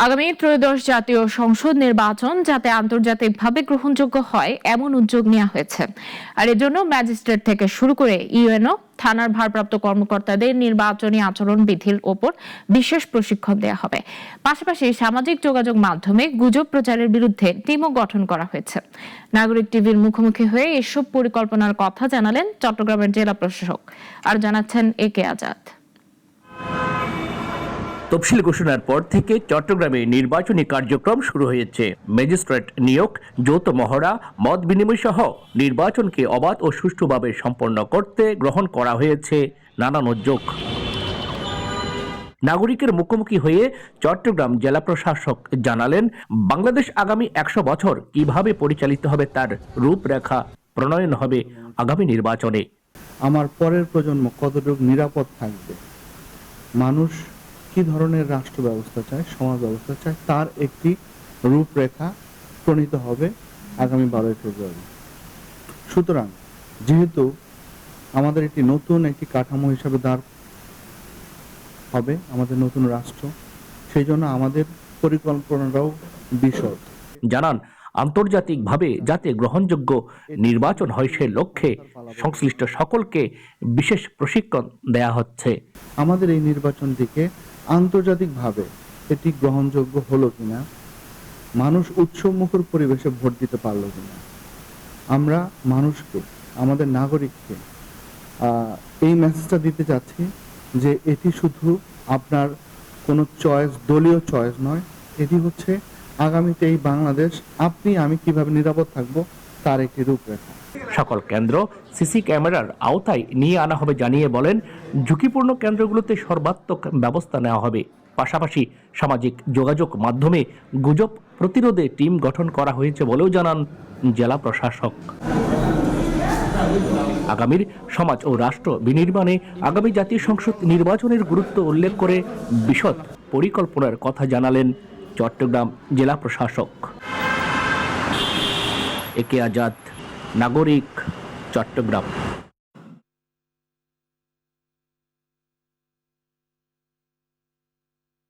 আগামী ত্রয়োদশ জাতীয় সংসদ নির্বাচন যাতে আন্তর্জাতিকভাবে গ্রহণযোগ্য হয় এমন উদ্যোগ নেওয়া হয়েছে। আর এর জন্য ম্যাজিস্ট্রেট থেকে শুরু করে ইউএনও, থানার ভারপ্রাপ্ত কর্মকর্তাদের নির্বাচনী আচরণ বিধির ওপর বিশেষ প্রশিক্ষণ দেওয়া হবে। পাশাপাশি সামাজিক যোগাযোগ মাধ্যমে গুজব প্রচারের বিরুদ্ধে টিমও গঠন করা হয়েছে। নাগরিক টিভির মুখোমুখি হয়ে এসব পরিকল্পনার কথা জানালেন চট্টগ্রামের জেলা প্রশাসক। আর জানাচ্ছেন একে আজাদ। তফসিল ঘোষণার পর থেকে চট্টগ্রামে নির্বাচনী কার্যক্রম শুরু হয়েছে। ম্যাজিস্ট্রেট নিয়োগ, যৌথ মহড়া, মত বিনিময় সহ নির্বাচনকে অবাধ ও সুষ্ঠুভাবে সম্পন্ন করতে গ্রহণ করা হয়েছে নানান উদ্যোগ। নাগরিকের মুখোমুখি হয়ে চট্টগ্রাম জেলা প্রশাসক জানালেন, বাংলাদেশ আগামী 100 বছর কিভাবে পরিচালিত হবে তার রূপরেখা প্রণয়ন হবে আগামী নির্বাচনে। আমার পরের প্রজন্ম কতটুকু নিরাপদ থাকবে, মানুষ কি ধরনের রাষ্ট্র ব্যবস্থা চায়, সমাজ ব্যবস্থা চায়, তার একটি রূপরেখা প্রণীত হবে আগামী 12 ফেব্রুয়ারি। সুতরাং যেহেতু আমাদের একটি নতুন একটি কাঠামো হিসাবে দাঁড় হবে আমাদের নতুন রাষ্ট্র, সেই জন্য আমাদের পরিকল্পনাটাও বিশদ। জানান, আন্তর্জাতিকভাবে যাতে গ্রহণযোগ্য নির্বাচন হয় সে লক্ষ্যে সংশ্লিষ্ট সকলকে বিশেষ প্রশিক্ষণ দেয়া হচ্ছে। আমাদের এই নির্বাচনটিকে আন্তর্জাতিকভাবে এটি গ্রহণযোগ্য হলো কিনা, মানুষ উৎসবমুখর পরিবেশে ভোট দিতে পারলো কিনা, আমরা মানুষকে, আমাদের নাগরিককে এই মেসেজটা দিতে চাচ্ছি যে এটি শুধু আপনার কোনো চয়েস, দলীয় চয়েস নয়, এটি হচ্ছে আগামীতে এই বাংলাদেশ আপনি আমি কিভাবে নিরাপদ থাকবো তার একটি রূপরেখা। সকল কেন্দ্র সিসি ক্যামেরার আওতায় নিয়ে আনা হবে জানিয়ে বলেন, ঝুঁকিপূর্ণ কেন্দ্রগুলোতে সর্বাত্মক ব্যবস্থা নেওয়া হবে। পাশাপাশি সামাজিক যোগাযোগ মাধ্যমে গুজব প্রতিরোধে টিম গঠন করা হয়েছে বলেও জানান জেলা প্রশাসক। আগামীর সমাজ ও রাষ্ট্র বিনির্মাণে আগামী জাতীয় সংসদ নির্বাচনের গুরুত্ব উল্লেখ করে বিশদ পরিকল্পনার কথা জানালেন চট্টগ্রাম জেলা প্রশাসক। একে আজাদ, নাগরিক, চট্টগ্রাম।